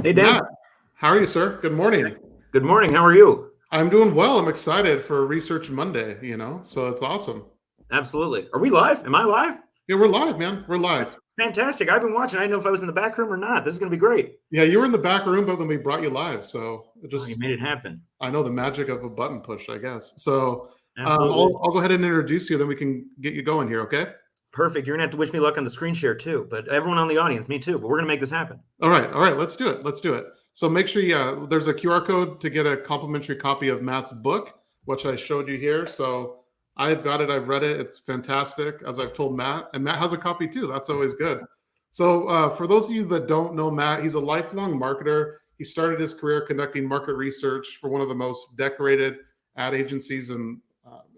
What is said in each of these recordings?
Hey, Dan. Matt, how are you, sir? Good morning. Good morning. How are you? I'm doing well. I'm excited for Research Monday, so it's awesome. Absolutely. Are we live? Am I live? Yeah, we're live, man. We're live. That's fantastic. I've been watching. I didn't know if I was in the back room or not. This is going to be great. Yeah, you were in the back room, but then we brought you live. So You made it happen. I know the magic of a button push, I guess. So Absolutely. I'll go ahead and introduce you, then we can get you going here, okay? Perfect. You're going to have to wish me luck on the screen share too, but everyone on the audience, me too, but we're going to make this happen. All right. Let's do it. So make sure, there's a QR code to get a complimentary copy of Matt's book, which I showed you here. So I've got it. I've read it. It's fantastic, as I've told Matt. And Matt has a copy too. That's always good. So for those of you that don't know Matt, he's a lifelong marketer. He started his career conducting market research for one of the most decorated ad agencies in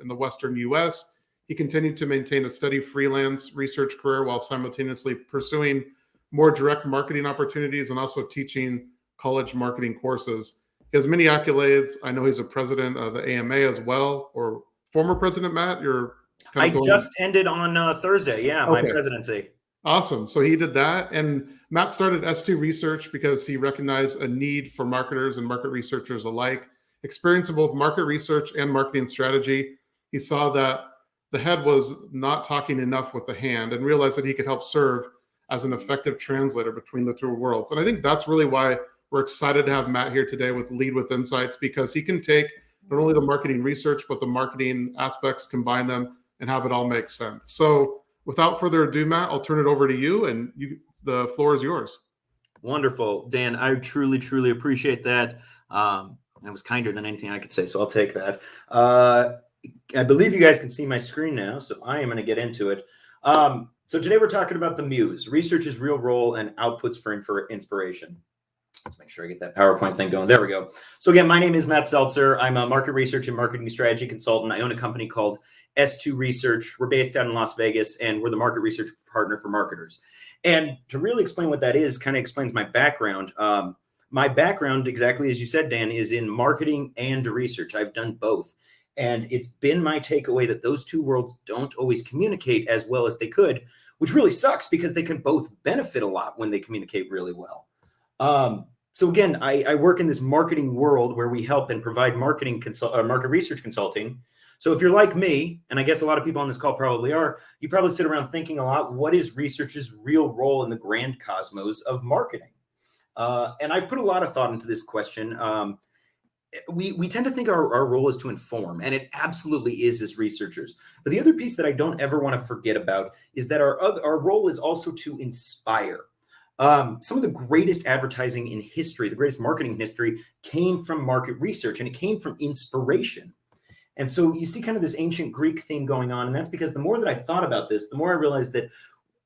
the Western U.S. He continued to maintain a steady freelance research career while simultaneously pursuing more direct marketing opportunities and also teaching college marketing courses. He has many accolades. I know he's a president of the AMA as well, or former president. Matt, you're kind of just ended on Thursday. Yeah, my presidency. Awesome. So he did that. And Matt started S2 Research because he recognized a need for marketers and market researchers alike. Experience in both market research and marketing strategy. He saw that the head was not talking enough with the hand and realized that he could help serve as an effective translator between the two worlds. And I think that's really why we're excited to have Matt here today with Lead with Insights, because he can take not only the marketing research, but the marketing aspects, combine them, and have it all make sense. So without further ado, Matt, I'll turn it over to you, and the floor is yours. Wonderful, Dan. I truly, truly appreciate that. It was kinder than anything I could say, so I'll take that. I believe you guys can see my screen now, so I am going to get into it. So today we're talking about the Muse, research's real role and outputs for inspiration. Let's make sure I get that PowerPoint thing going. There we go. So again, my name is Matt Seltzer. I'm a market research and marketing strategy consultant. I own a company called S2 Research. We're based out in Las Vegas, and we're the market research partner for marketers. And to really explain what that is, kind of explains my background. My background, exactly as you said, Dan, is in marketing and research. I've done both. And it's been my takeaway that those two worlds don't always communicate as well as they could, which really sucks because they can both benefit a lot when they communicate really well. So again, I work in this marketing world where we help and provide market research consulting. So if you're like me, and I guess a lot of people on this call probably are, you probably sit around thinking a lot, what is research's real role in the grand cosmos of marketing? And I've put a lot of thought into this question. We tend to think our role is to inform, and it absolutely is as researchers. But the other piece that I don't ever want to forget about is that our role is also to inspire. Some of the greatest advertising in history, the greatest marketing in history, came from market research, and it came from inspiration. And so you see kind of this ancient Greek theme going on, and that's because the more that I thought about this, the more I realized that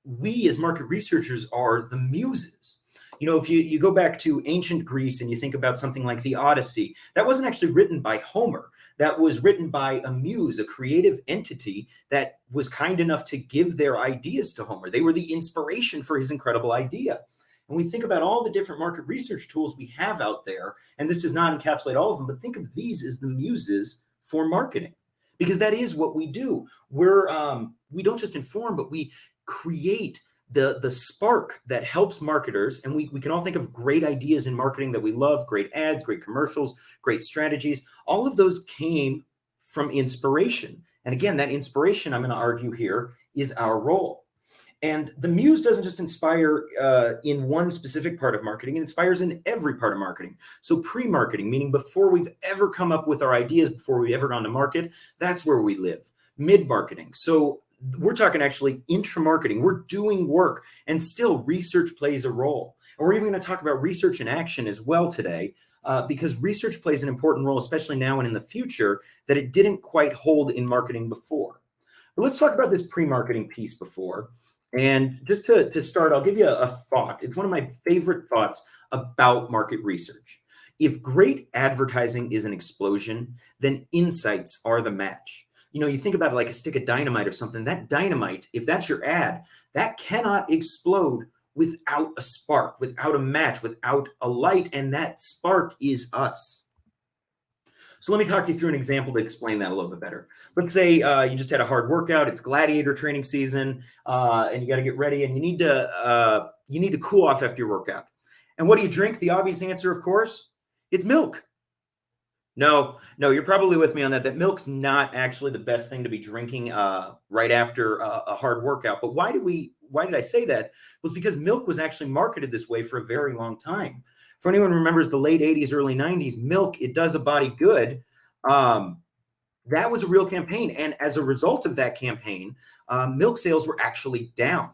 we as market researchers are the muses. You know, if you go back to ancient Greece and you think about something like the Odyssey, that wasn't actually written by Homer. That was written by a muse, a creative entity that was kind enough to give their ideas to Homer. They were the inspiration for his incredible idea. And we think about all the different market research tools we have out there, and this does not encapsulate all of them, but think of these as the muses for marketing, because that is what we do. We don't just inform, but we create the spark that helps marketers. And we can all think of great ideas in marketing that we love, great ads, great commercials, great strategies. All of those came from inspiration. And again, that inspiration, I'm going to argue here, is our role. And the muse doesn't just inspire in one specific part of marketing, it inspires in every part of marketing. So pre-marketing, meaning before we've ever come up with our ideas, before we've ever gone to market, that's where we live. Mid-marketing. So we're talking actually intra-marketing. We're doing work, and still research plays a role. And we're even going to talk about research in action as well today, because research plays an important role, especially now and in the future, that it didn't quite hold in marketing before. But let's talk about this pre-marketing piece before. And just to start, I'll give you a thought. It's one of my favorite thoughts about market research. If great advertising is an explosion, then insights are the match. You know, you think about it like a stick of dynamite or something. That dynamite, if that's your ad, that cannot explode without a spark, without a match, without a light. And that spark is us. So let me talk you through an example to explain that a little bit better. Let's say you just had a hard workout. It's gladiator training season, and you got to get ready, and you need to cool off after your workout. And what do you drink? The obvious answer, of course, it's milk. No, you're probably with me on that. That milk's not actually the best thing to be drinking right after a hard workout. But why did I say that? Well, it's because milk was actually marketed this way for a very long time. For anyone who remembers the late 80s, early 90s, milk, it does a body good. That was a real campaign. And as a result of that campaign, milk sales were actually down.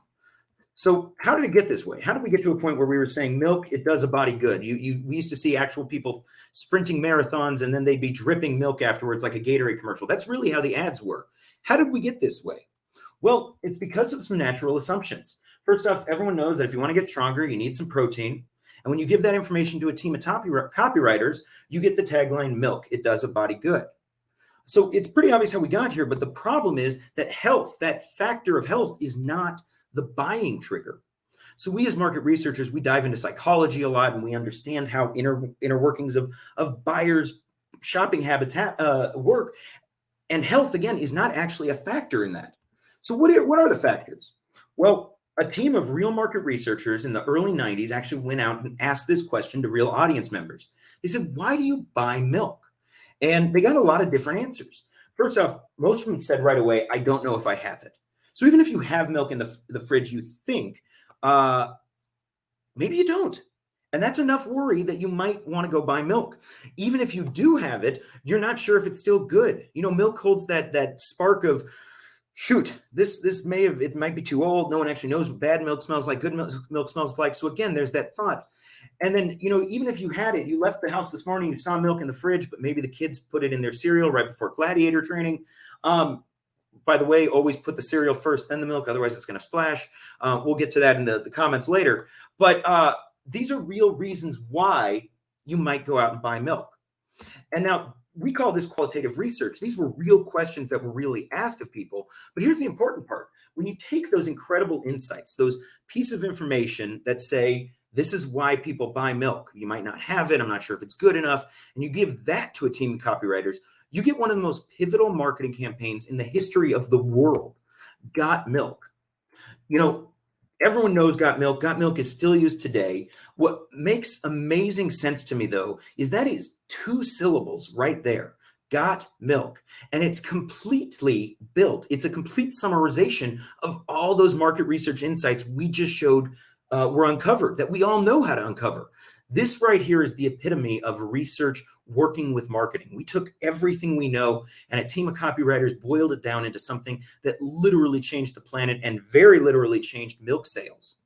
So how did it get this way? How did we get to a point where we were saying milk, it does a body good? We used to see actual people sprinting marathons and then they'd be dripping milk afterwards like a Gatorade commercial. That's really how the ads were. How did we get this way? Well, it's because of some natural assumptions. First off, everyone knows that if you want to get stronger, you need some protein. And when you give that information to a team of copywriters, you get the tagline, milk, it does a body good. So it's pretty obvious how we got here, but the problem is that health, that factor of health, is not the buying trigger. So we as market researchers, we dive into psychology a lot, and we understand how inner workings of buyers' shopping habits work. And health, again, is not actually a factor in that. So what are the factors? Well, a team of real market researchers in the early 90s actually went out and asked this question to real audience members. They said, why do you buy milk? And they got a lot of different answers. First off, most of them said right away, I don't know if I have it. So even if you have milk in the fridge, you think, maybe you don't. And that's enough worry that you might want to go buy milk. Even if you do have it, you're not sure if it's still good. You know, milk holds that spark of, shoot, it might be too old. No one actually knows what bad milk smells like, good milk smells like. So again, there's that thought. And then, you know, even if you had it, you left the house this morning, you saw milk in the fridge, but maybe the kids put it in their cereal right before gladiator training. By the way, always put the cereal first, then the milk, otherwise it's going to splash. We'll get to that in the comments later. But these are real reasons why you might go out and buy milk. And now we call this qualitative research. These were real questions that were really asked of people. But here's the important part. When you take those incredible insights, those pieces of information that say, this is why people buy milk. You might not have it. I'm not sure if it's good enough. And you give that to a team of copywriters, you get one of the most pivotal marketing campaigns in the history of the world. Got Milk. You know, everyone knows Got Milk. Got Milk is still used today. What makes amazing sense to me, though, is that is 2 syllables right there. Got Milk. And it's completely built. It's a complete summarization of all those market research insights we just showed were uncovered, that we all know how to uncover. This right here is the epitome of research working with marketing. We took everything we know and a team of copywriters boiled it down into something that literally changed the planet and very literally changed milk sales.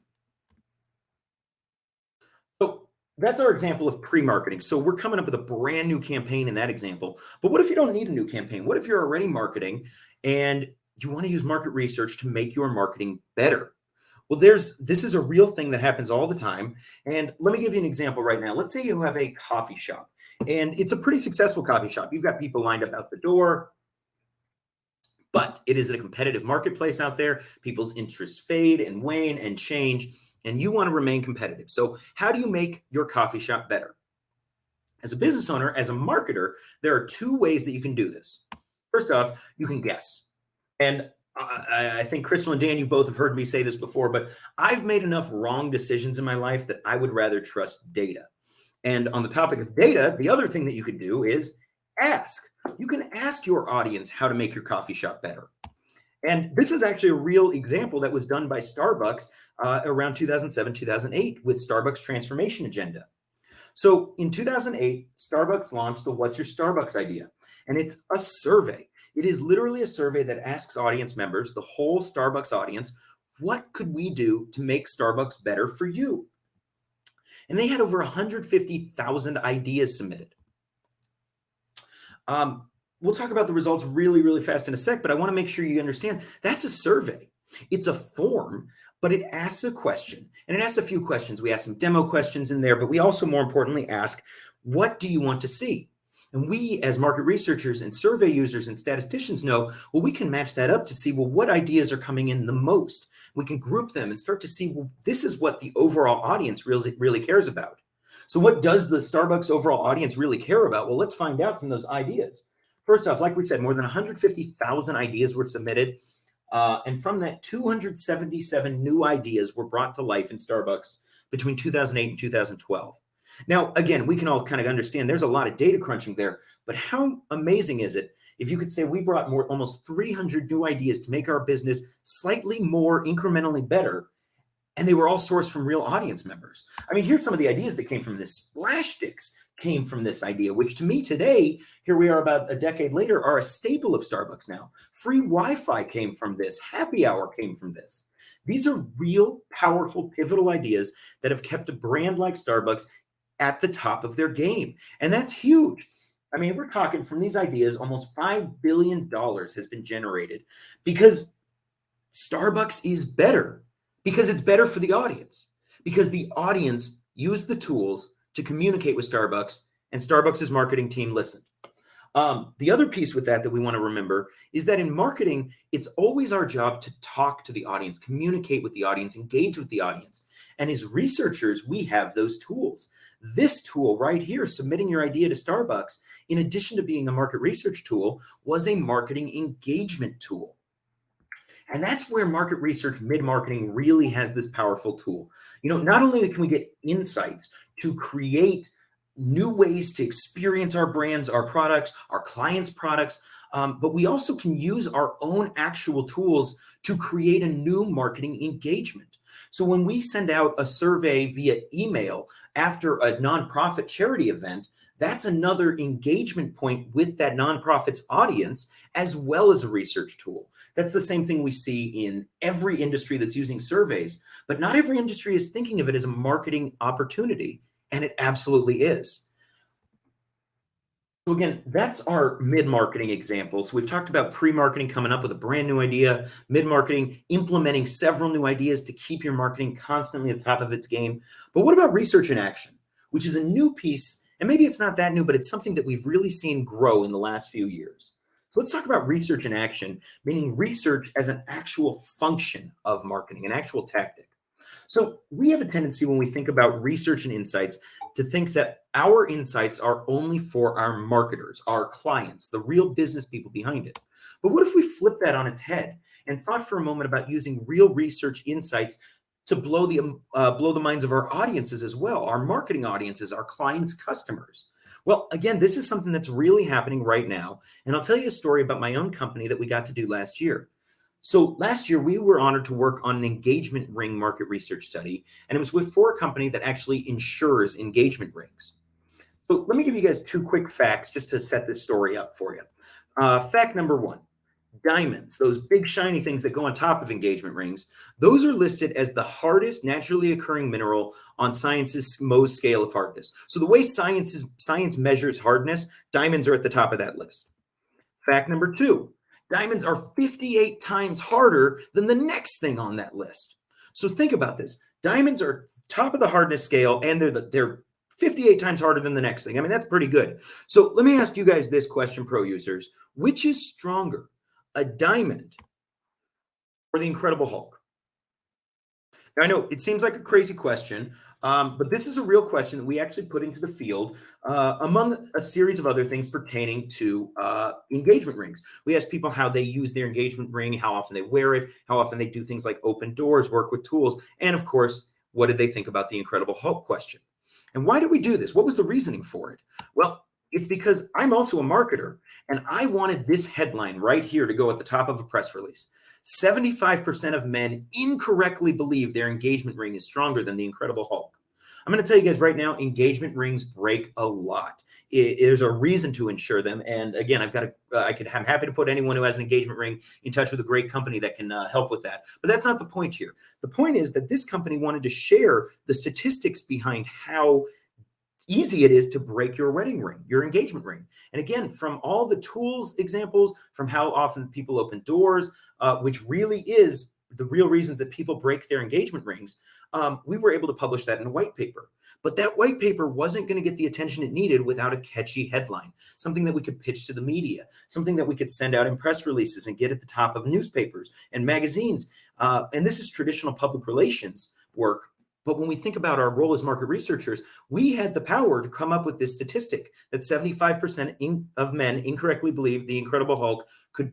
So that's our example of pre-marketing. So we're coming up with a brand new campaign in that example. But what if you don't need a new campaign? What if you're already marketing and you want to use market research to make your marketing better? Well, this is a real thing that happens all the time. And let me give you an example right now. Let's say you have a coffee shop and it's a pretty successful coffee shop. You've got people lined up out the door, but it is a competitive marketplace out there. People's interests fade and wane and change, and you want to remain competitive. So how do you make your coffee shop better? As a business owner, as a marketer, there are 2 ways that you can do this. First off, you can guess. And I think Crystal and Dan, you both have heard me say this before, but I've made enough wrong decisions in my life that I would rather trust data. And on the topic of data, the other thing that you could do is ask. You can ask your audience how to make your coffee shop better. And this is actually a real example that was done by Starbucks around 2007, 2008 with Starbucks transformation agenda. So in 2008, Starbucks launched the What's Your Starbucks idea? And it's a survey. It is literally a survey that asks audience members, the whole Starbucks audience, what could we do to make Starbucks better for you? And they had over 150,000 ideas submitted. We'll talk about the results really, really fast in a sec, but I want to make sure you understand that's a survey. It's a form, but it asks a question, and it asks a few questions. We ask some demo questions in there, but we also, more importantly, ask, what do you want to see? And we, as market researchers and survey users and statisticians know, well, we can match that up to see, well, what ideas are coming in the most? We can group them and start to see, well, this is what the overall audience really cares about. So what does the Starbucks overall audience really care about? Well, let's find out from those ideas. First off, like we said, more than 150,000 ideas were submitted. And from that, 277 new ideas were brought to life in Starbucks between 2008 and 2012. Now, again, we can all kind of understand there's a lot of data crunching there, but how amazing is it if you could say we brought almost 300 new ideas to make our business slightly more incrementally better, and they were all sourced from real audience members. I mean, here's some of the ideas that came from this. Splash sticks came from this idea, which to me today, here we are about a decade later, are a staple of Starbucks now. Free Wi-Fi came from this. Happy hour came from this. These are real, powerful, pivotal ideas that have kept a brand like Starbucks at the top of their game. And that's huge. I mean, we're talking from these ideas, almost $5 billion has been generated because Starbucks is better, because it's better for the audience, because the audience used the tools to communicate with Starbucks, and Starbucks' marketing team listened. The other piece with that we want to remember is that in marketing, it's always our job to talk to the audience, communicate with the audience, engage with the audience. And as researchers, we have those tools. This tool right here, submitting your idea to Starbucks, in addition to being a market research tool, was a marketing engagement tool. And that's where market research mid-marketing really has this powerful tool. You know, not only can we get insights to create new ways to experience our brands, our products, our clients' products, but we also can use our own actual tools to create a new marketing engagement. So when we send out a survey via email after a nonprofit charity event, that's another engagement point with that nonprofit's audience, as well as a research tool. That's the same thing we see in every industry that's using surveys, but not every industry is thinking of it as a marketing opportunity, and it absolutely is. So again, that's our mid-marketing example. So we've talked about pre-marketing, coming up with a brand new idea, mid-marketing, implementing several new ideas to keep your marketing constantly at the top of its game. But what about research in action, which is a new piece? And maybe it's not that new, but it's something that we've really seen grow in the last few years. So let's talk about research in action, meaning research as an actual function of marketing, an actual tactic. So we have a tendency when we think about research and insights to think that our insights are only for our marketers, our clients, the real business people behind it. But what if we flip that on its head and thought for a moment about using real research insights to blow the minds of our audiences as well, our marketing audiences, our clients' customers? Well, again, this is something that's really happening right now. And I'll tell you a story about my own company that we got to do last year. So last year, we were honored to work on an engagement ring market research study, and it was for a company that actually insures engagement rings. So let me give you guys two quick facts just to set this story up for you. Fact number one, diamonds, those big shiny things that go on top of engagement rings, those are listed as the hardest naturally occurring mineral on science's Mohs scale of hardness. So the way science measures hardness, diamonds are at the top of that list. Fact number two, diamonds are 58 times harder than the next thing on that list. So think about this. Diamonds are top of the hardness scale, and they're 58 times harder than the next thing. I mean, that's pretty good. So let me ask you guys this question, Pro users. Which is stronger, a diamond or the Incredible Hulk? Now, I know it seems like a crazy question, but this is a real question that we actually put into the field among a series of other things pertaining to engagement rings. We asked people how they use their engagement ring, how often they wear it, how often they do things like open doors, work with tools, and of course, what did they think about the Incredible Hulk question? And why did we do this? What was the reasoning for it? Well, it's because I'm also a marketer, and I wanted this headline right here to go at the top of a press release. 75% of men incorrectly believe their engagement ring is stronger than the Incredible Hulk. I'm going to tell you guys right now, engagement rings break a lot. There's a reason to insure them. And again, I'm happy to put anyone who has an engagement ring in touch with a great company that can help with that. But that's not the point here. The point is that this company wanted to share the statistics behind how easy it is to break your wedding ring, your engagement ring. And again, from all the tools examples, from how often people open doors, which really is the real reasons that people break their engagement rings, we were able to publish that in a white paper. But that white paper wasn't going to get the attention it needed without a catchy headline, something that we could pitch to the media, something that we could send out in press releases and get at the top of newspapers and magazines. And this is traditional public relations work. But when we think about our role as market researchers, we had the power to come up with this statistic that 75% of men incorrectly believe the Incredible Hulk could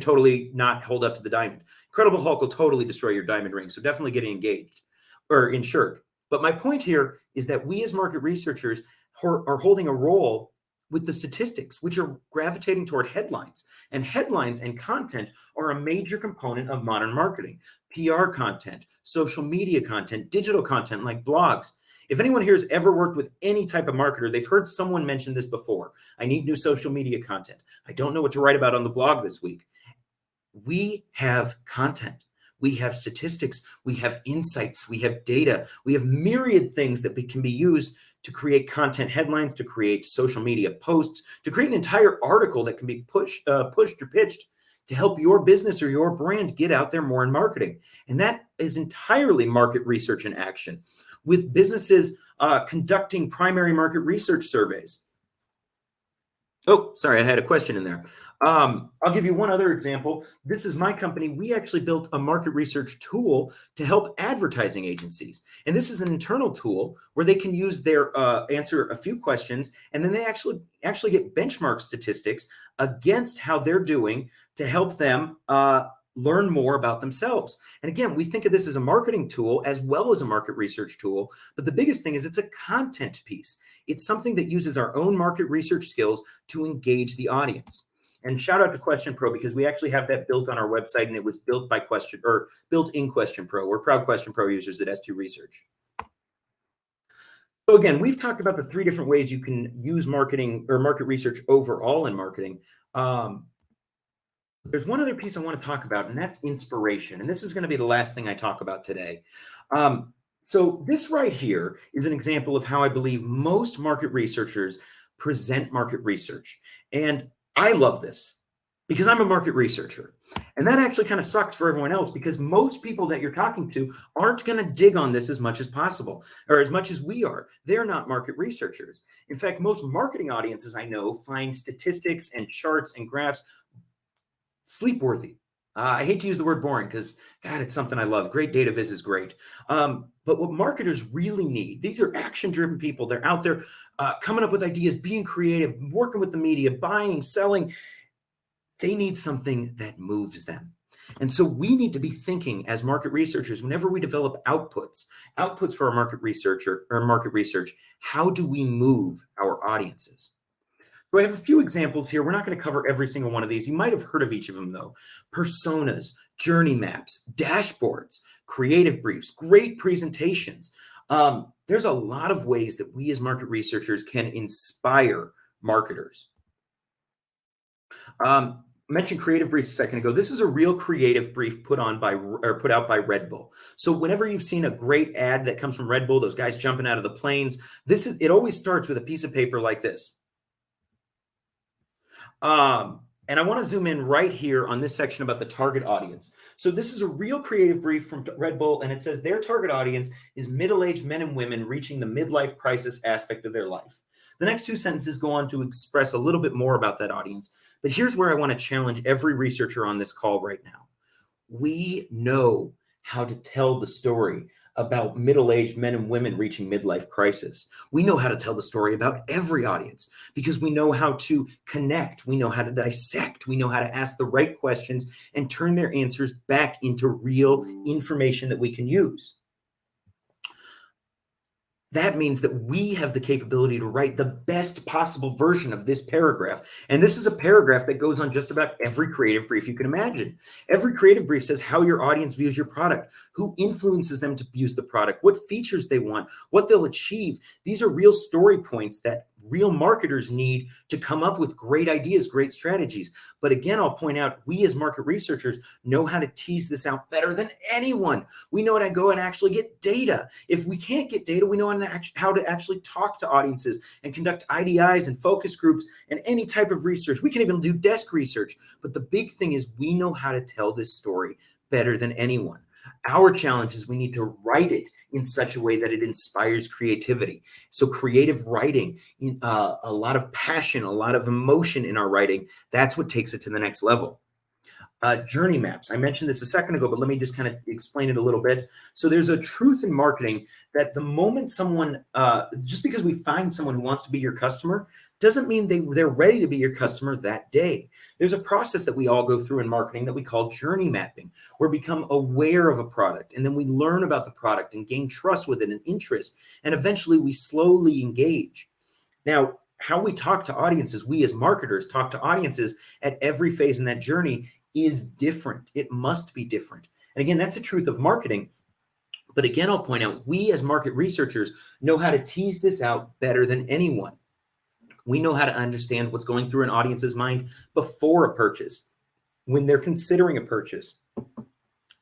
totally not hold up to the diamond. Incredible Hulk will totally destroy your diamond ring. So definitely getting engaged or insured. But my point here is that we as market researchers are holding a role with the statistics, which are gravitating toward headlines. And headlines and content are a major component of modern marketing. PR content, social media content, digital content like blogs. If anyone here has ever worked with any type of marketer, they've heard someone mention this before. I need new social media content. I don't know what to write about on the blog this week. We have content. We have statistics. We have insights. We have data. We have myriad things that can be used to create content headlines, to create social media posts, to create an entire article that can be pushed or pitched to help your business or your brand get out there more in marketing. And that is entirely market research in action, with businesses conducting primary market research surveys. Oh, sorry, I had a question in there. I'll give you one other example. This is my company. We actually built a market research tool to help advertising agencies. And this is an internal tool where they can use their answer a few questions, and then they actually get benchmark statistics against how they're doing to help them learn more about themselves. And again, we think of this as a marketing tool as well as a market research tool. But the biggest thing is it's a content piece. It's something that uses our own market research skills to engage the audience. And shout out to QuestionPro, because we actually have that built on our website, and it was built by built in QuestionPro. We're proud QuestionPro users at S2 Research. So again, we've talked about the 3 different ways you can use marketing or market research overall in marketing. There's one other piece I want to talk about, and that's inspiration. And this is going to be the last thing I talk about today. So this right here is an example of how I believe most market researchers present market research. And I love this because I'm a market researcher. And that actually kind of sucks for everyone else, because most people that you're talking to aren't going to dig on this as much as possible, or as much as we are. They're not market researchers. In fact, most marketing audiences I know find statistics and charts and graphs sleepworthy. I hate to use the word boring because, God, it's something I love. Great data viz is great. But what marketers really need, these are action-driven people. They're out there coming up with ideas, being creative, working with the media, buying, selling. They need something that moves them. And so we need to be thinking as market researchers, whenever we develop outputs for our market research, how do we move our audiences? So I have a few examples here. We're not going to cover every single one of these. You might have heard of each of them, though. Personas, journey maps, dashboards, creative briefs, great presentations. There's a lot of ways that we as market researchers can inspire marketers. I mentioned creative briefs a second ago. This is a real creative brief put out by Red Bull. So whenever you've seen a great ad that comes from Red Bull, those guys jumping out of the planes, it always starts with a piece of paper like this. And I want to zoom in right here on this section about the target audience. So this is a real creative brief from Red Bull, and it says their target audience is middle-aged men and women reaching the midlife crisis aspect of their life. The next 2 sentences go on to express a little bit more about that audience. But here's where I want to challenge every researcher on this call right now. We know how to tell the story about middle-aged men and women reaching midlife crisis. We know how to tell the story about every audience because we know how to connect. We know how to dissect. We know how to ask the right questions and turn their answers back into real information that we can use. That means that we have the capability to write the best possible version of this paragraph. And this is a paragraph that goes on just about every creative brief you can imagine. Every creative brief says how your audience views your product, who influences them to use the product, what features they want, what they'll achieve. These are real story points that real marketers need to come up with great ideas, great strategies. But again, I'll point out, we as market researchers know how to tease this out better than anyone. We know how to go and actually get data. If we can't get data, we know how to actually talk to audiences and conduct IDIs and focus groups and any type of research. We can even do desk research. But the big thing is we know how to tell this story better than anyone. Our challenge is we need to write it in such a way that it inspires creativity. So creative writing, a lot of passion, a lot of emotion in our writing, that's what takes it to the next level. Journey maps. I mentioned this a second ago, but let me just kind of explain it a little bit. So there's a truth in marketing that the moment someone, just because we find someone who wants to be your customer, doesn't mean they're ready to be your customer that day. There's a process that we all go through in marketing that we call journey mapping, where we become aware of a product, and then we learn about the product and gain trust with it and interest, and eventually we slowly engage. Now, how we talk to audiences, we as marketers talk to audiences at every phase in that journey is different. It must be different. And again, that's the truth of marketing. But again, I'll point out, we as market researchers know how to tease this out better than anyone. We know how to understand what's going through an audience's mind before a purchase, when they're considering a purchase,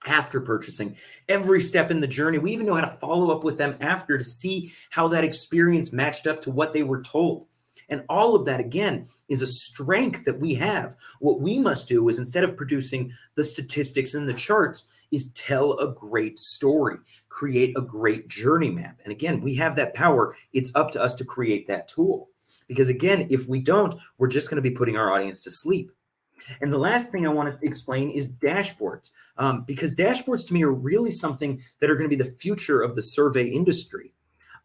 after purchasing, every step in the journey. We even know how to follow up with them after to see how that experience matched up to what they were told. And all of that, again, is a strength that we have. What we must do is, instead of producing the statistics and the charts, is tell a great story, create a great journey map. And again, we have that power. It's up to us to create that tool. Because again, if we don't, we're just going to be putting our audience to sleep. And the last thing I want to explain is dashboards, because dashboards to me are really something that are going to be the future of the survey industry.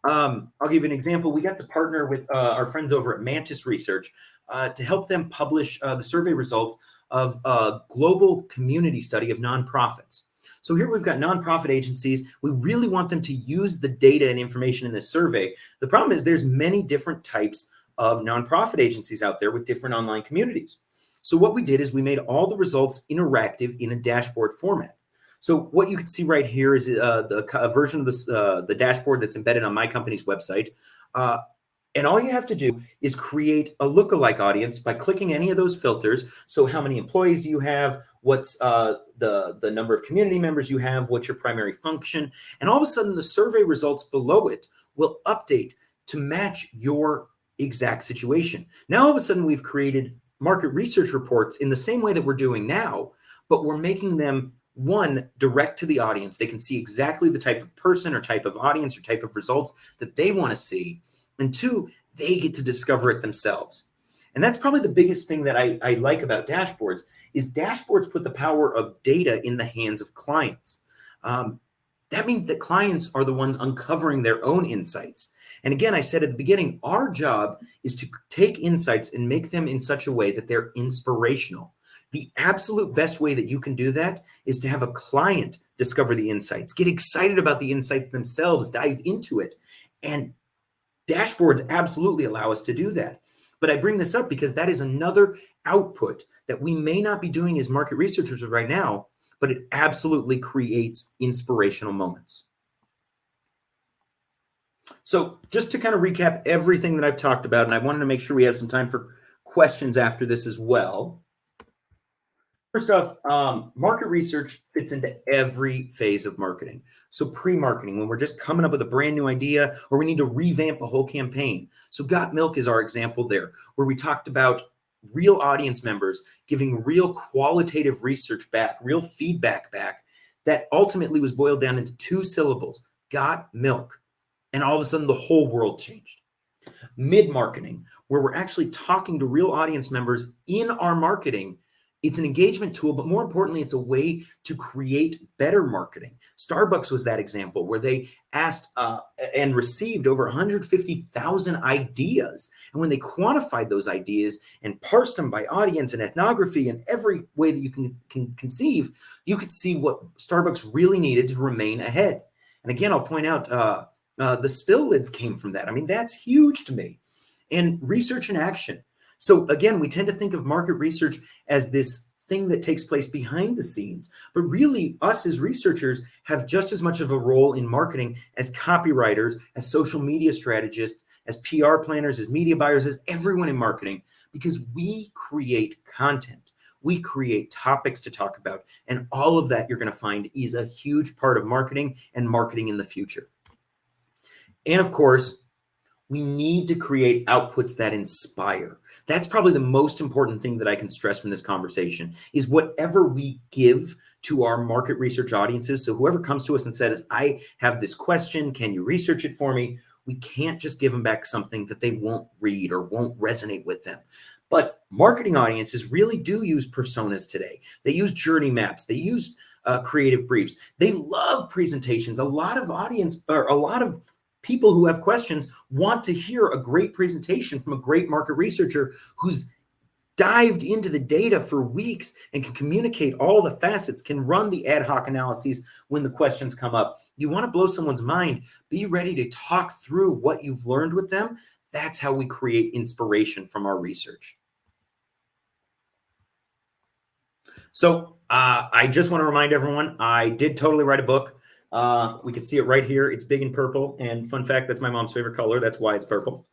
I'll give you an example. We got to partner with our friends over at Mantis Research to help them publish the survey results of a global community study of nonprofits. So here we've got nonprofit agencies. We really want them to use the data and information in this survey. The problem is there's many different types of nonprofit agencies out there with different online communities. So what we did is we made all the results interactive in a dashboard format. So what you can see right here is a version of this, the dashboard that's embedded on my company's website. And all you have to do is create a lookalike audience by clicking any of those filters. So how many employees do you have? What's the number of community members you have? What's your primary function? And all of a sudden, the survey results below it will update to match your exact situation. Now, all of a sudden, we've created market research reports in the same way that we're doing now, but we're making them, one, direct to the audience. They can see exactly the type of person or type of audience or type of results that they want to see. And two, they get to discover it themselves. And that's probably the biggest thing that I like about dashboards is dashboards put the power of data in the hands of clients. That means that clients are the ones uncovering their own insights. And again, I said at the beginning, our job is to take insights and make them in such a way that they're inspirational. The absolute best way that you can do that is to have a client discover the insights, get excited about the insights themselves, dive into it. And dashboards absolutely allow us to do that. But I bring this up because that is another output that we may not be doing as market researchers right now, but it absolutely creates inspirational moments. So just to kind of recap everything that I've talked about, and I wanted to make sure we have some time for questions after this as well. First off, market research fits into every phase of marketing. So pre-marketing, when we're just coming up with a brand new idea or we need to revamp a whole campaign. So Got Milk is our example there, where we talked about real audience members giving real qualitative research back, real feedback back, that ultimately was boiled down into 2 syllables, Got Milk. And all of a sudden, the whole world changed. Mid-marketing, where we're actually talking to real audience members in our marketing. It's an engagement tool, but more importantly, it's a way to create better marketing. Starbucks was that example where they asked and received over 150,000 ideas. And when they quantified those ideas and parsed them by audience and ethnography and every way that you can conceive, you could see what Starbucks really needed to remain ahead. And again, I'll point out the spill lids came from that. I mean, that's huge to me. And research and action. So again, we tend to think of market research as this thing that takes place behind the scenes, but really us as researchers have just as much of a role in marketing as copywriters, as social media strategists, as PR planners, as media buyers, as everyone in marketing, because we create content. We create topics to talk about, and all of that you're going to find is a huge part of marketing and marketing in the future. And of course, we need to create outputs that inspire. That's probably the most important thing that I can stress from this conversation is whatever we give to our market research audiences. So whoever comes to us and says, I have this question, can you research it for me? We can't just give them back something that they won't read or won't resonate with them. But marketing audiences really do use personas today. They use journey maps. They use creative briefs. They love presentations. A lot of people who have questions want to hear a great presentation from a great market researcher who's dived into the data for weeks and can communicate all the facets, can run the ad hoc analyses when the questions come up. You want to blow someone's mind, be ready to talk through what you've learned with them. That's how we create inspiration from our research. So I just want to remind everyone, I did totally write a book. We can see it right here. It's big and purple. And fun fact, that's my mom's favorite color. That's why it's purple.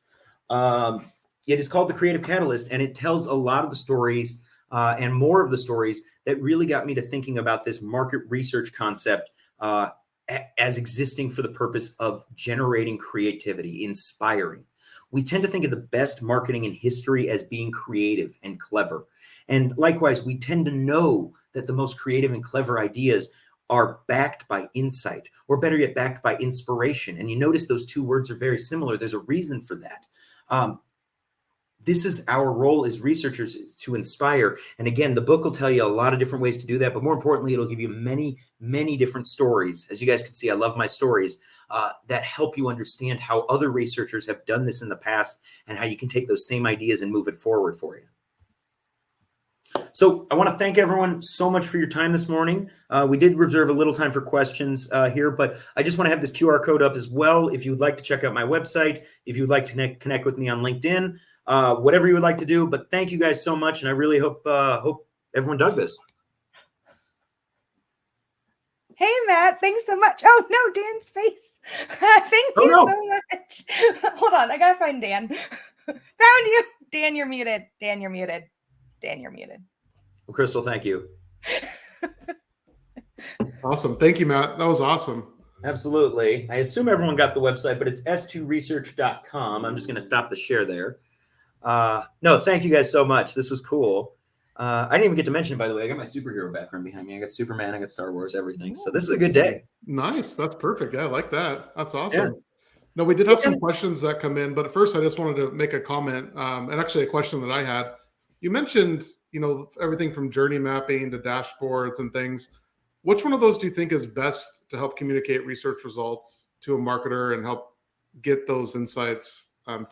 It is called The Creative Catalyst, and it tells a lot of the stories and more of the stories that really got me to thinking about this market research concept as existing for the purpose of generating creativity, inspiring. We tend to think of the best marketing in history as being creative and clever. And likewise, we tend to know that the most creative and clever ideas are backed by insight, or better yet, backed by inspiration. And you notice those two words are very similar. There's a reason for that. This is our role as researchers, is to inspire. And again, the book will tell you a lot of different ways to do that, but more importantly, it'll give you many, many different stories. As you guys can see, I love my stories that help you understand how other researchers have done this in the past and how you can take those same ideas and move it forward for you. So I want to thank everyone so much for your time this morning. We did reserve a little time for questions here, but I just want to have this QR code up as well. If you would like to check out my website, if you would like to connect with me on LinkedIn, whatever you would like to do. But thank you guys so much, and I really hope everyone dug this. Hey, Matt, thanks so much. Oh, no, Dan's face. Thank you so much. Hold on, I got to find Dan. Found you. Dan, you're muted. Dan, you're muted. Dan, you're muted. Well, Crystal, thank you. Awesome. Thank you, Matt. That was awesome. Absolutely. I assume everyone got the website, but it's s2research.com. I'm just going to stop the share there. No, thank you guys so much. This was cool. I didn't even get to mention it, by the way. I got my superhero background behind me. I got Superman, I got Star Wars, everything. So this is a good day. Nice. That's perfect. Yeah, I like that. That's awesome. Yeah. No, we did have some questions that come in, but first I just wanted to make a comment, and actually a question that I had. You mentioned, everything from journey mapping to dashboards and things. Which one of those do you think is best to help communicate research results to a marketer and help get those insights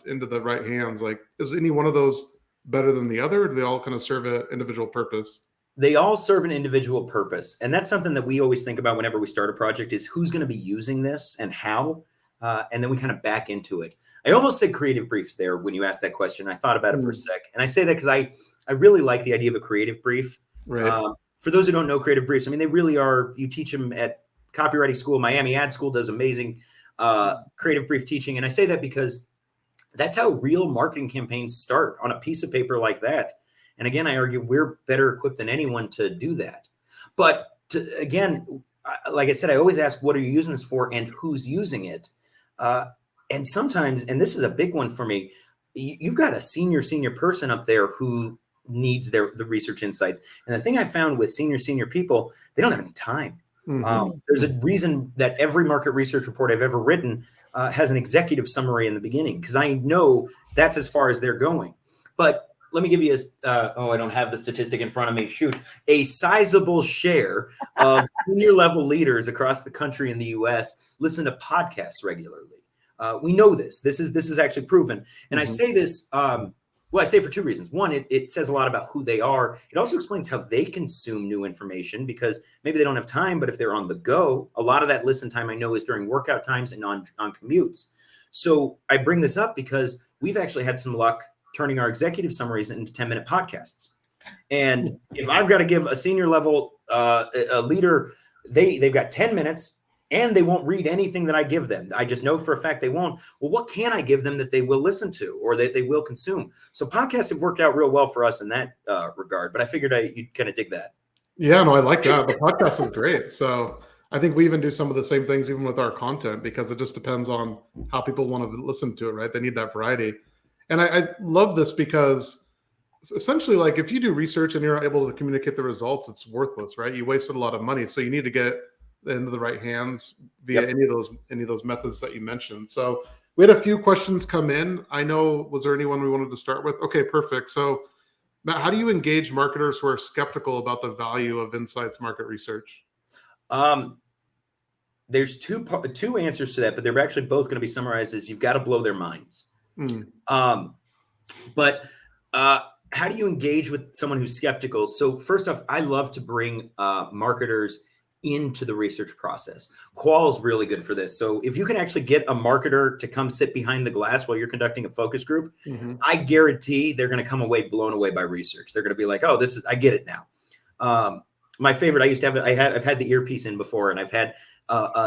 into the right hands? Like, is any one of those better than the other, or do they all kind of serve an individual purpose? They all serve an individual purpose. And that's something that we always think about whenever we start a project, is who's going to be using this and how, and then we kind of back into it. I almost said creative briefs there when you asked that question. I thought about it for a sec. And I say that because I really like the idea of a creative brief. Right. For those who don't know creative briefs, I mean, they really are, you teach them at copywriting school. Miami Ad School does amazing creative brief teaching. And I say that because that's how real marketing campaigns start, on a piece of paper like that. And again, I argue we're better equipped than anyone to do that. But again, like I said, I always ask, what are you using this for and who's using it? And sometimes, and this is a big one for me, you've got a senior person up there who needs the research insights. And the thing I found with senior people, they don't have any time. Mm-hmm. There's a reason that every market research report I've ever written has an executive summary in the beginning, because I know that's as far as they're going. But let me give you I don't have the statistic in front of me. Shoot, a sizable share of senior level leaders across the country in the U.S. listen to podcasts regularly. We know this. This is actually proven. And I say this, I say for two reasons. One, it says a lot about who they are. It also explains how they consume new information, because maybe they don't have time, but if they're on the go, a lot of that listen time I know is during workout times and on commutes. So I bring this up because we've actually had some luck turning our executive summaries into 10-minute podcasts. And if I've got to give a senior level a leader, they've got 10 minutes and they won't read anything that I give them. I just know for a fact they won't. Well, what can I give them that they will listen to or that they will consume? So podcasts have worked out real well for us in that regard, but I figured you'd kind of dig that. Yeah, no, I like that. The podcast is great. So I think we even do some of the same things even with our content, because it just depends on how people want to listen to it, right? They need that variety. And I love this because essentially, like, if you do research and you're not able to communicate the results, it's worthless, right? You wasted a lot of money. So you need to get into the right hands via any of those methods that you mentioned. So we had a few questions come in. I know, was there anyone we wanted to start with? Okay, perfect. So Matt, how do you engage marketers who are skeptical about the value of insights market research? There's two answers to that, but they're actually both going to be summarized as you've got to blow their minds. But how do you engage with someone who's skeptical? So first off, I love to bring marketers into the research process. Qual is really good for this. So if you can actually get a marketer to come sit behind the glass while you're conducting a focus group, I guarantee they're going to come away blown away by research. They're going to be like, oh, I get it now. My favorite, I've had the earpiece in before, and I've had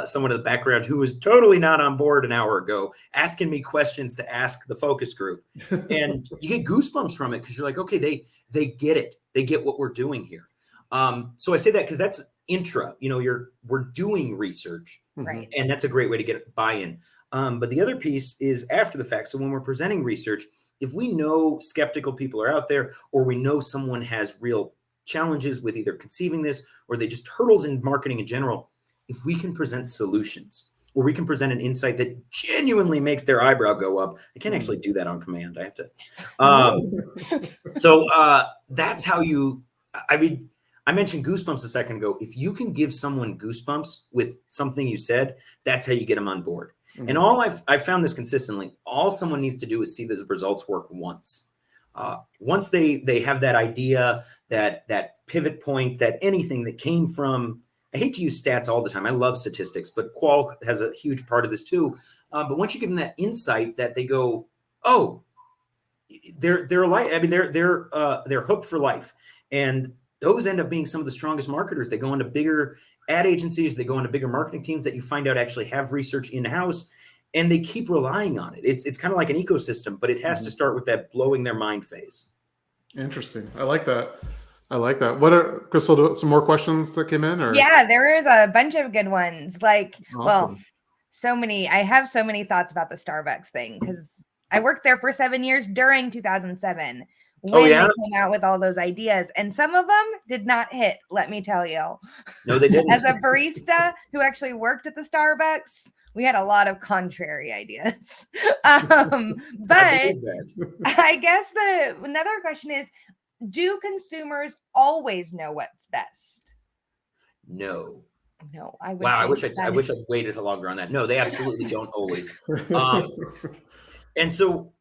someone in the background who was totally not on board an hour ago asking me questions to ask the focus group. And you get goosebumps from it because you're like, okay, they get it. They get what we're doing here. So I say that because that's intra, we're doing research, Right. and that's a great way to get buy-in. But the other piece is after the fact. So when we're presenting research, if we know skeptical people are out there, or we know someone has real challenges with either conceiving this, or they just hurdles in marketing in general, if we can present solutions, or we can present an insight that genuinely makes their eyebrow go up. I can't actually do that on command. I have to. So that's how I mentioned goosebumps a second ago. If you can give someone goosebumps with something you said, that's how you get them on board. And I've found this consistently. All someone needs to do is see the results work once. Once they have that idea, that pivot point, that anything that came from, I hate to use stats all the time. I love statistics, but Qual has a huge part of this too. But once you give them that insight, that they go, oh, they're hooked for life. And those end up being some of the strongest marketers. They go into bigger ad agencies, they go into bigger marketing teams that you find out actually have research in-house, and they keep relying on it. It's kind of like an ecosystem, but it has to start with that blowing their mind phase. Interesting. I like that. What are, Crystal, some more questions that came in? Or? Yeah, there is a bunch of good ones. Like, Awesome. well, so many. I have so many thoughts about the Starbucks thing because I worked there for 7 years during 2007 when they came out with all those ideas. And some of them did not hit, let me tell you. No, they didn't. As a barista who actually worked at the Starbucks, we had a lot of contrary ideas. But I guess another question is, do consumers always know what's best? No. I would. Wow, I wish I'd waited longer on that. No, they absolutely don't always. And so,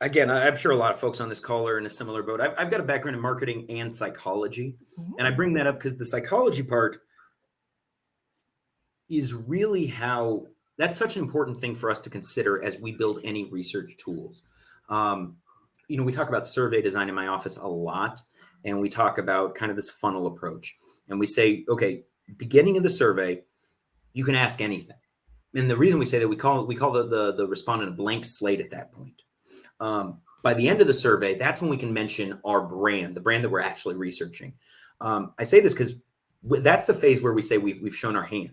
again, I'm sure a lot of folks on this call are in a similar boat. I've got a background in marketing and psychology, and I bring that up because the psychology part is really that's such an important thing for us to consider as we build any research tools. We talk about survey design in my office a lot, and we talk about kind of this funnel approach. And we say, okay, beginning of the survey, you can ask anything. And the reason we say that, we call the respondent a blank slate at that point. By the end of the survey, that's when we can mention our brand, the brand that we're actually researching. I say this because that's the phase where we say we've shown our hand.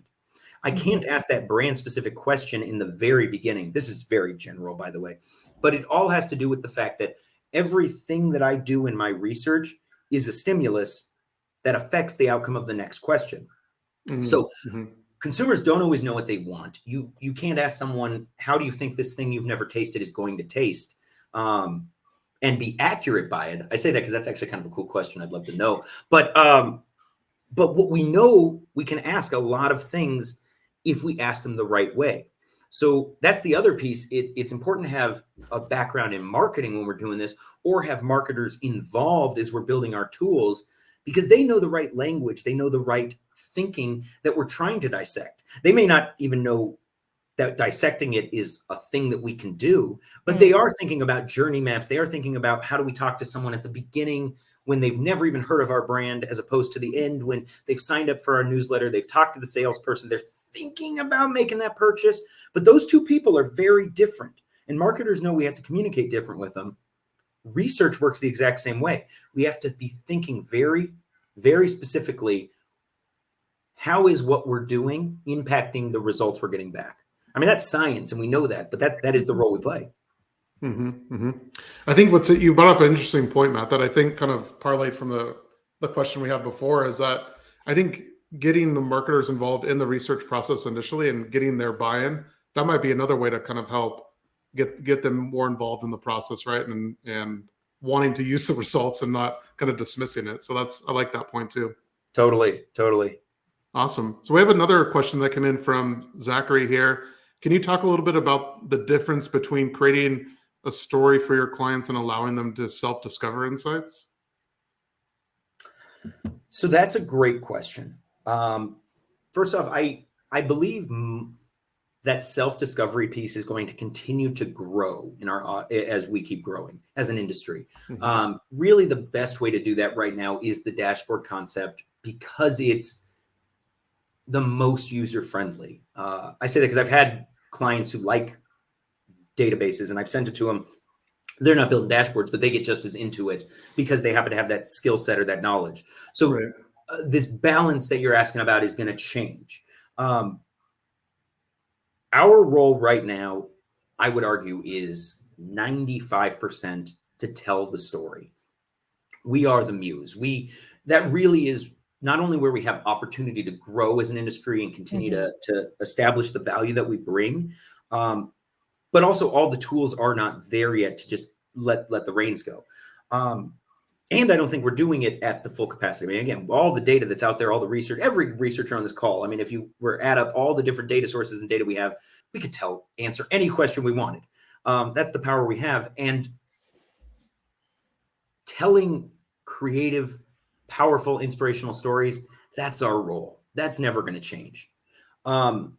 I can't ask that brand specific question in the very beginning. This is very general, by the way, but it all has to do with the fact that everything that I do in my research is a stimulus that affects the outcome of the next question. So consumers don't always know what they want. You can't ask someone, how do you think this thing you've never tasted is going to taste? And be accurate by it. I say that because that's actually kind of a cool question. I'd love to know. But what we know, we can ask a lot of things if we ask them the right way. So that's the other piece. It's important to have a background in marketing when we're doing this, or have marketers involved as we're building our tools, because they know the right language. They know the right thinking that we're trying to dissect. They may not even know that dissecting it is a thing that we can do, but they are thinking about journey maps. They are thinking about, how do we talk to someone at the beginning when they've never even heard of our brand, as opposed to the end when they've signed up for our newsletter, they've talked to the salesperson, they're thinking about making that purchase. But those two people are very different, and marketers know we have to communicate different with them. Research works the exact same way. We have to be thinking very, very specifically, how is what we're doing impacting the results we're getting back? I mean, that's science, and we know that, but that is the role we play. I think you brought up an interesting point, Matt, that I think kind of parlayed from the question we had before, is that I think getting the marketers involved in the research process initially and getting their buy-in, that might be another way to kind of help get them more involved in the process, right? And wanting to use the results and not kind of dismissing it. So I like that point too. Totally. Awesome. So we have another question that came in from Zachary here. Can you talk a little bit about the difference between creating a story for your clients and allowing them to self-discover insights? So that's a great question. First off, I believe that self-discovery piece is going to continue to grow in as we keep growing as an industry. Mm-hmm. Really, the best way to do that right now is the dashboard concept, because it's the most user-friendly. I say that because I've had clients who like databases, and I've sent it to them. They're not building dashboards, but they get just as into it because they happen to have that skill set or that knowledge. So right. This balance that you're asking about is going to change. Our role right now, I would argue, is 95% to tell the story. We are the Muse. That really is not only where we have opportunity to grow as an industry and continue to establish the value that we bring, but also all the tools are not there yet to just let the reins go. And I don't think we're doing it at the full capacity. I mean, again, all the data that's out there, all the research, every researcher on this call, I mean, if you were add up all the different data sources and data we have, we could answer any question we wanted. That's the power we have. And telling creative, powerful, inspirational stories, that's our role. That's never going to change. I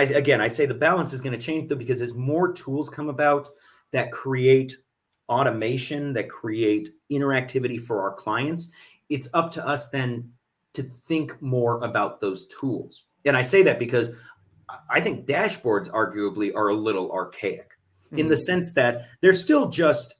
say the balance is going to change, though, because as more tools come about that create automation, that create interactivity for our clients, it's up to us then to think more about those tools. And I say that because I think dashboards arguably are a little archaic in the sense that they're still just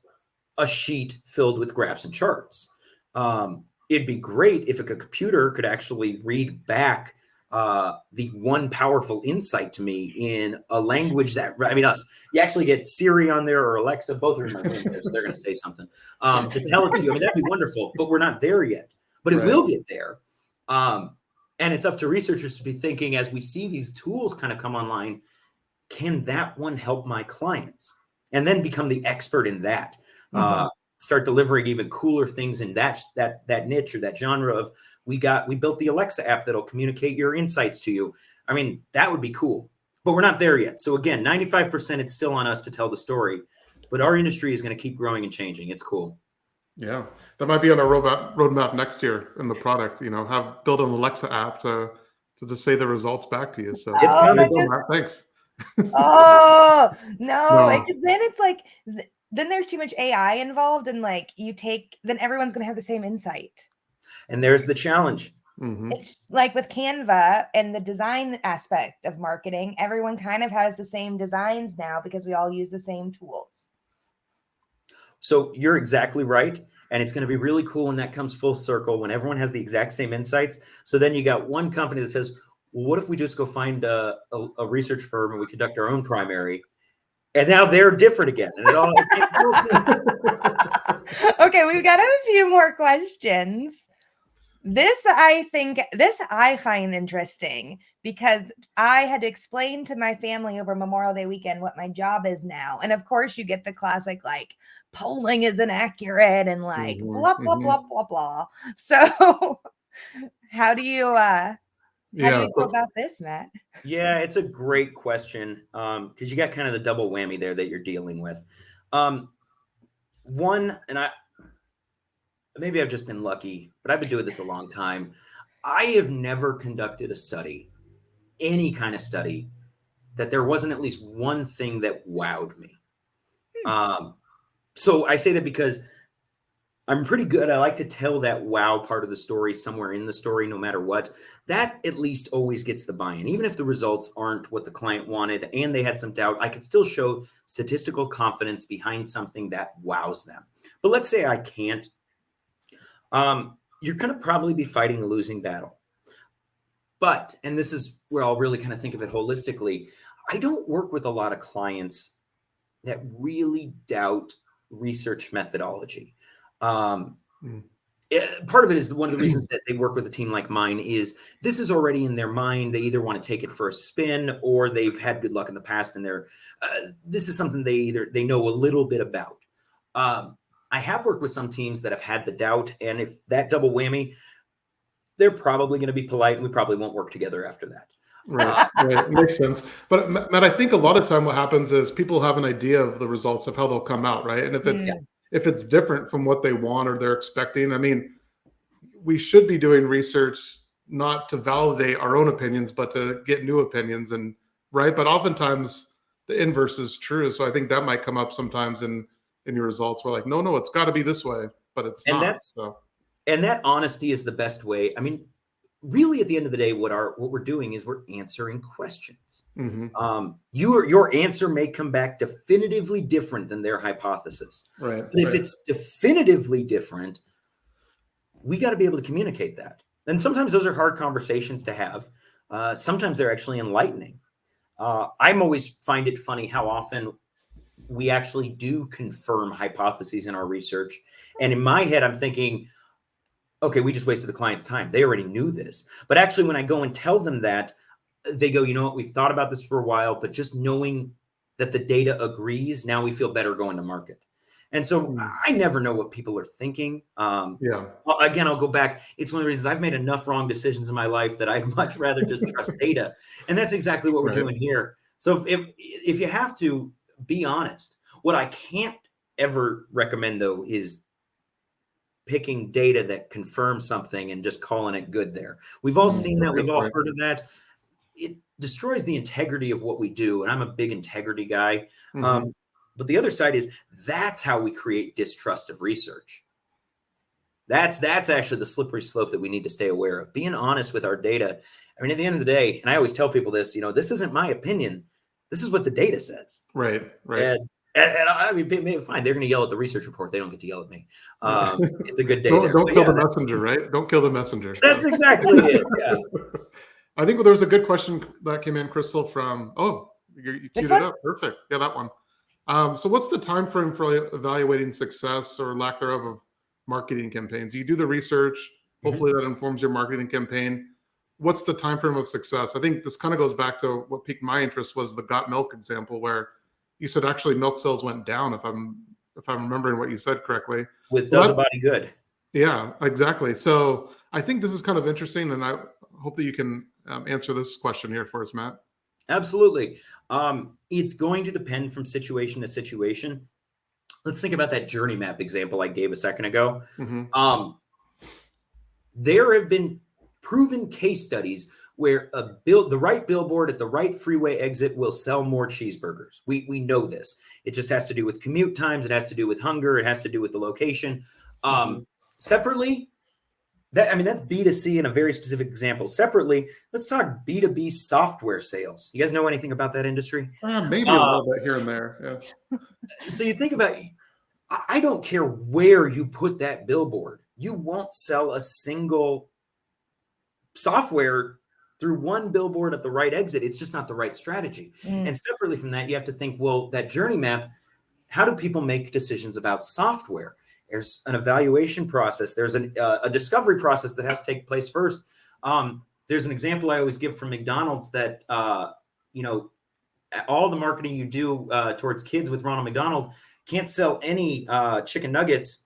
a sheet filled with graphs and charts. It'd be great if a computer could actually read back the one powerful insight to me in a language that, I mean, you actually get Siri on there or Alexa, both are in my room there, so they're going to say something to tell it to you. I mean, that'd be wonderful, but we're not there yet. But it will get there. And it's up to researchers to be thinking, as we see these tools kind of come online, can that one help my clients? And then become the expert in that. Start delivering even cooler things in that niche or that genre of, we built the Alexa app that'll communicate your insights to you. I mean, that would be cool, but we're not there yet. So again, 95%, it's still on us to tell the story, but our industry is going to keep growing and changing. It's cool. Yeah. That might be on our roadmap next year in the product, build an Alexa app to just say the results back to you. So thanks. Oh, no, because then it's like, then there's too much AI involved, and then everyone's going to have the same insight. And there's the challenge. It's like with Canva and the design aspect of marketing, everyone kind of has the same designs now because we all use the same tools. So you're exactly right. And it's going to be really cool when that comes full circle, when everyone has the exact same insights. So then you got one company that says, well, what if we just go find a research firm and we conduct our own primary? And now they're different again. And Okay, we've got a few more questions. This I find interesting because I had to explain to my family over Memorial Day weekend what my job is now. And of course you get the classic, polling is inaccurate and blah, blah, blah, blah, blah. So how do you go about this, Matt? Yeah, it's a great question because you got kind of the double whammy there that you're dealing with. One, and maybe I've just been lucky, but I've been doing this a long time. I have never conducted a study, any kind of study, that there wasn't at least one thing that wowed me. So I say that because I'm pretty good. I like to tell that wow part of the story somewhere in the story, no matter what. That at least always gets the buy-in. Even if the results aren't what the client wanted and they had some doubt, I could still show statistical confidence behind something that wows them. But let's say I can't. You're going to probably be fighting a losing battle. But, and this is where I'll really kind of think of it holistically, I don't work with a lot of clients that really doubt research methodology. Part of it is one of the reasons that they work with a team like mine is this is already in their mind. They either want to take it for a spin or they've had good luck in the past and this is something they know a little bit about. I have worked with some teams that have had the doubt, and if that double whammy, they're probably going to be polite, and we probably won't work together after that. Right, right, makes sense. But Matt, I think a lot of time what happens is people have an idea of the results of how they'll come out, right? And if it's different from what they want or they're expecting, I mean, we should be doing research not to validate our own opinions, but to get new opinions, and right. But oftentimes the inverse is true. So I think that might come up sometimes in your results. We're like, no, it's got to be this way, but it's not. And that honesty is the best way. I mean, really, at the end of the day, what we're doing is we're answering questions. Your answer may come back definitively different than their hypothesis. Right. But if it's definitively different, we got to be able to communicate that. And sometimes those are hard conversations to have. Sometimes they're actually enlightening. I'm always find it funny how often we actually do confirm hypotheses in our research. And in my head, I'm thinking, okay, we just wasted the client's time. They already knew this. But actually, when I go and tell them that, they go, you know what, we've thought about this for a while, but just knowing that the data agrees, now we feel better going to market. And so I never know what people are thinking. Well, again, I'll go back. It's one of the reasons I've made enough wrong decisions in my life that I'd much rather just trust data. And that's exactly what we're doing here. So if you have to be honest, what I can't ever recommend, though, is picking data that confirms something and just calling it good there. We've all seen that. We've all heard of that. It destroys the integrity of what we do. And I'm a big integrity guy. But the other side is that's how we create distrust of research. That's actually the slippery slope that we need to stay aware of. Being honest with our data. I mean, at the end of the day, and I always tell people this, this isn't my opinion. This is what the data says. Right. And I mean, fine, they're going to yell at the research report. They don't get to yell at me. It's a good day. Don't kill the messenger, right? Don't kill the messenger. That's exactly it. Yeah. I think there was a good question that came in, Crystal, from, you queued it up. Perfect. Yeah, that one. So what's the time frame for evaluating success or lack thereof of marketing campaigns? You do the research. Hopefully that informs your marketing campaign. What's the time frame of success? I think this kind of goes back to what piqued my interest was the got milk example, where you said actually milk sales went down, if I'm remembering what you said correctly. With does a body good. Yeah, exactly. So I think this is kind of interesting, and I hope that you can answer this question here for us, Matt. Absolutely. It's going to depend from situation to situation. Let's think about that journey map example I gave a second ago. There have been proven case studies where the right billboard at the right freeway exit will sell more cheeseburgers. We know this. It just has to do with commute times. It has to do with hunger. It has to do with the location. Separately, that's B2C in a very specific example. Separately, let's talk B2B software sales. You guys know anything about that industry? Maybe a little bit here and there. Yeah. So you think about, I don't care where you put that billboard. You won't sell a single software through one billboard at the right exit. It's just not the right strategy. And separately from that, you have to think, well, that journey map, how do people make decisions about software? There's an evaluation process. There's a discovery process that has to take place first. There's an example I always give from McDonald's that, all the marketing you do towards kids with Ronald McDonald can't sell any chicken nuggets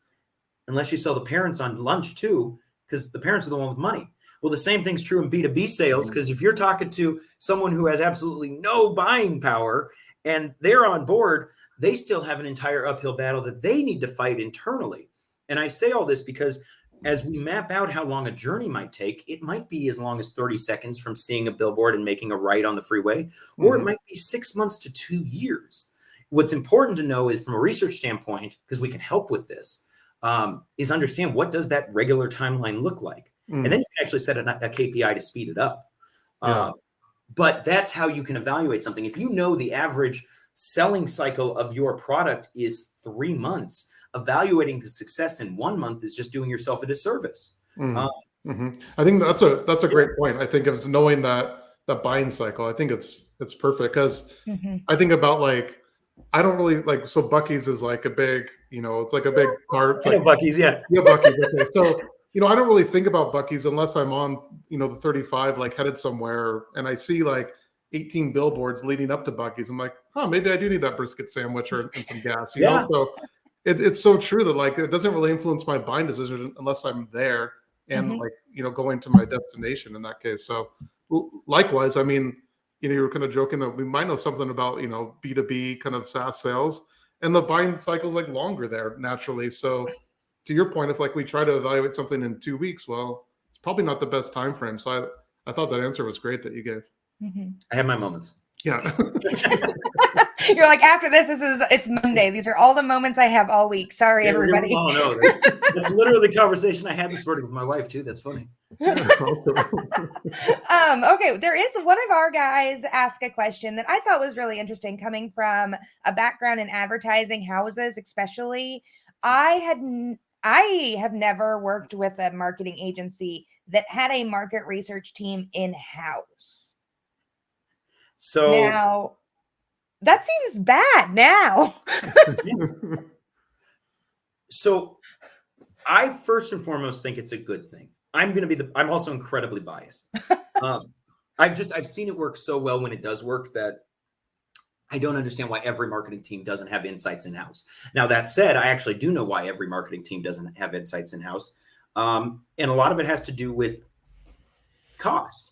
unless you sell the parents on lunch too, because the parents are the one with money. Well, the same thing's true in B2B sales, because if you're talking to someone who has absolutely no buying power and they're on board, they still have an entire uphill battle that they need to fight internally. And I say all this because as we map out how long a journey might take, it might be as long as 30 seconds from seeing a billboard and making a right on the freeway, or it might be 6 months to 2 years. What's important to know is from a research standpoint, because we can help with this, is understand what does that regular timeline look like? And then you can actually set a KPI to speed it up. But that's how you can evaluate something. If you know the average selling cycle of your product is 3 months, evaluating the success in 1 month is just doing yourself a disservice. I think that's a great point. I think of knowing that buying cycle. I think it's perfect, because I think about I don't really so Buc-ee's is like a big, it's like a big part. Buc-ee's, yeah. Yeah, Buc-ee's. Okay. So, I don't really think about Buc-ee's unless I'm on, the 35, headed somewhere, and I see 18 billboards leading up to Buc-ee's. I'm like, maybe I do need that brisket sandwich and some gas, you know? So It's so true that like it doesn't really influence my buying decision unless I'm there and Mhm. like going to my destination in that case. So likewise, I mean, you were kind of joking that we might know something about B2B kind of SaaS sales, and the buying cycle's like longer there naturally. So to your point, if like we try to evaluate something in 2 weeks, well, it's probably not the best time frame. So I thought that answer was great that you gave. Mhm. I have my moments. Yeah. You're like, after this, it's Monday. These are all the moments I have all week. Sorry, Yeah, everybody. oh no, that's literally the conversation I had this morning with my wife too. That's funny. Okay, there is one of our guys asked a question that I thought was really interesting, coming from a background in advertising houses, especially. I have never worked with a marketing agency that had a market research team in-house. So Now, that seems bad now. So I first and foremost think it's a good thing. I'm also incredibly biased. I've seen it work so well when it does work that I don't understand why every marketing team doesn't have insights in-house. Now, that said, I actually do know why every marketing team doesn't have insights in-house. And a lot of it has to do with cost.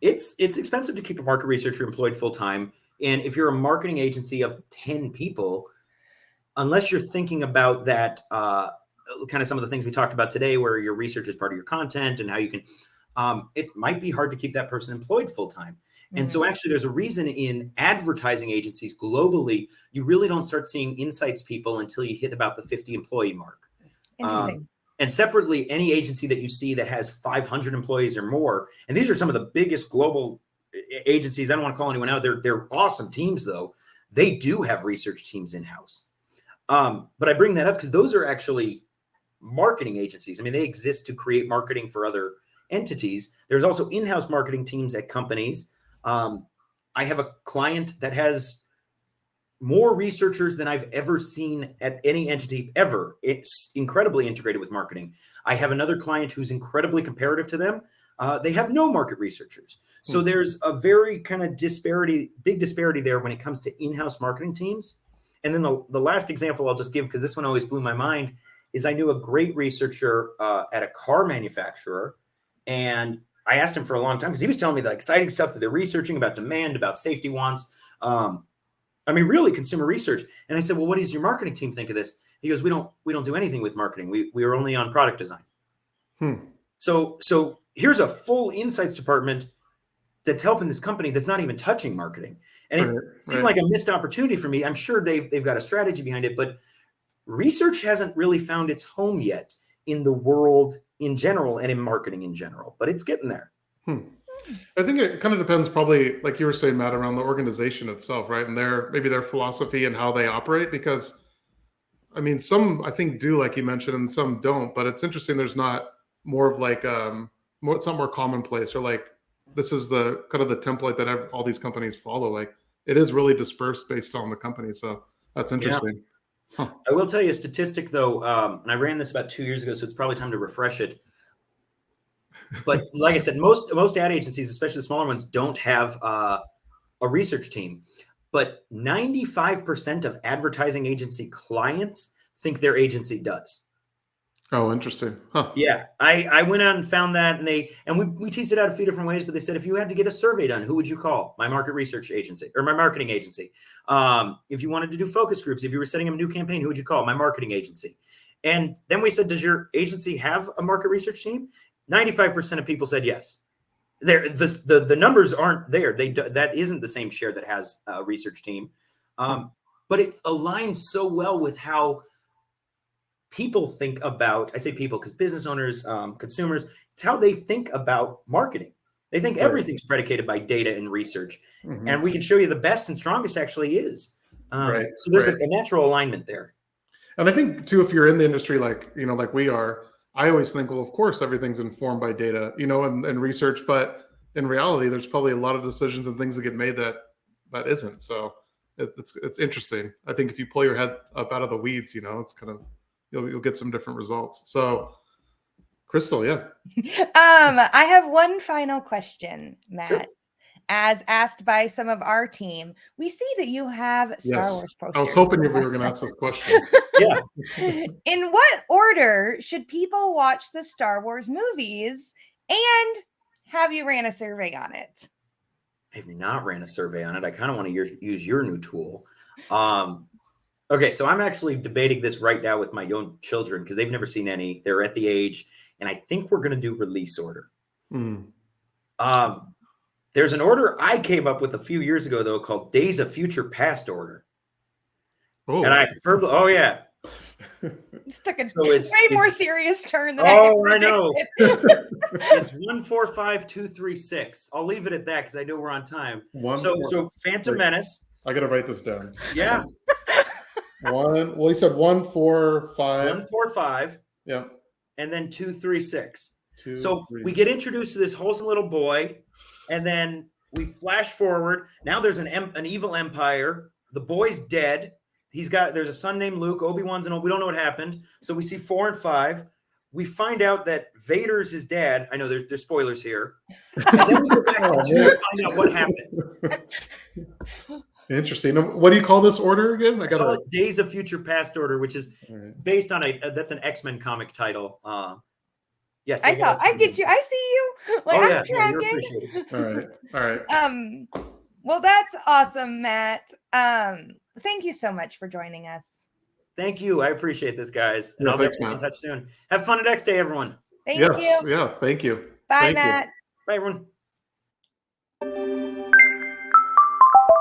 It's expensive to keep a market researcher employed full-time. And if you're a marketing agency of 10 people, unless you're thinking about that, kind of some of the things we talked about today, where your research is part of your content and how you can, it might be hard to keep that person employed full-time. And so actually there's a reason in advertising agencies globally, you really don't start seeing insights people until you hit about the 50 employee mark. Interesting. And separately, any agency that you see that has 500 employees or more, and these are some of the biggest global agencies, I don't want to call anyone out, they're awesome teams though. They do have research teams in-house. But I bring that up because those are actually marketing agencies. I mean, they exist to create marketing for other entities. There's also in-house marketing teams at companies. I have a client that has more researchers than I've ever seen at any entity ever. It's incredibly integrated with marketing. I have another client who's incredibly comparative to them. They have no market researchers. So there's a very kind of big disparity there when it comes to in-house marketing teams. And then the last example I'll just give, because this one always blew my mind, is I knew a great researcher at a car manufacturer. And I asked him for a long time because he was telling me the exciting stuff that they're researching about demand, about safety wants. Really consumer research. And I said, well, what does your marketing team think of this? He goes, we don't do anything with marketing. We are only on product design. So here's a full insights department that's helping this company that's not even touching marketing. And it seemed like a missed opportunity for me. I'm sure they've got a strategy behind it, but research hasn't really found its home yet in the world in general and in marketing in general, but it's getting there. I think it kind of depends, probably, like you were saying, Matt, around the organization itself, right? And maybe their philosophy and how they operate, because I mean, some I think do, like you mentioned, and some don't. But it's interesting. There's not more of like it's not more commonplace, or like this is the kind of the template that all these companies follow. Like it is really dispersed based on the company. So that's interesting. Yeah. I will tell you a statistic though, and I ran this about 2 years ago, so it's probably time to refresh it. But like I said, most ad agencies, especially the smaller ones, don't have a research team. But 95% of advertising agency clients think their agency does. Oh, interesting. Huh. Yeah, I went out and found that, and we teased it out a few different ways. But they said, if you had to get a survey done, who would you call? My market research agency or my marketing agency. If you wanted to do focus groups, if you were setting up a new campaign, who would you call? My marketing agency. And then we said, does your agency have a market research team? 95% of people said yes. The numbers aren't there. That isn't the same share that has a research team. But it aligns so well with how people think about, I say people because business owners, consumers, it's how they think about marketing. They think everything's predicated by data and research. And we can show you the best and strongest actually is. So there's a natural alignment there. And I think too, if you're in the industry, like we are, I always think, well, of course, everything's informed by data, and research. But in reality, there's probably a lot of decisions and things that get made that isn't. So it's interesting. I think if you pull your head up out of the weeds, it's kind of you'll get some different results. So, Crystal, yeah. I have one final question, Matt. Sure. as asked by some of our team, we see that you have Star Yes. Wars posters. I was hoping you were going to ask this question. Yeah. In what order should people watch the Star Wars movies? And have you ran a survey on it? I have not ran a survey on it. I kind of want to use your new tool. Okay, so I'm actually debating this right now with my own children because they've never seen any. They're at the age, and I think we're going to do release order. There's an order I came up with a few years ago, though, called Days of Future Past order. Oh, and I yeah. It's took a So way more serious turn than I I know. predicted. It's 145236. I'll leave it at that because I know we're on time. So Phantom Menace. I gotta write this down. Yeah. Well, he said 145. 145. Yeah. And then 236. So 2, 3, we get introduced to this wholesome little boy, and then we flash forward. Now there's an evil empire. The boy's dead. There's a son named Luke. Obi-Wan's we don't know what happened. So we see 4 and 5. We find out that Vader's his dad. I know there's spoilers here. And then we go back to 2 and find out what happened. Interesting. What do you call this order again? I call it Days of Future Past order, which is based on that's an X-Men comic title. Yes, I get you. I see you. I'm tracking. All right. Well, that's awesome, Matt. Thank you so much for joining us. Thank you. I appreciate this, guys. And I'll thanks, be in touch soon. Have fun at XDay, everyone. Thank you. Yeah, thank you. Bye, Matt. Bye, everyone.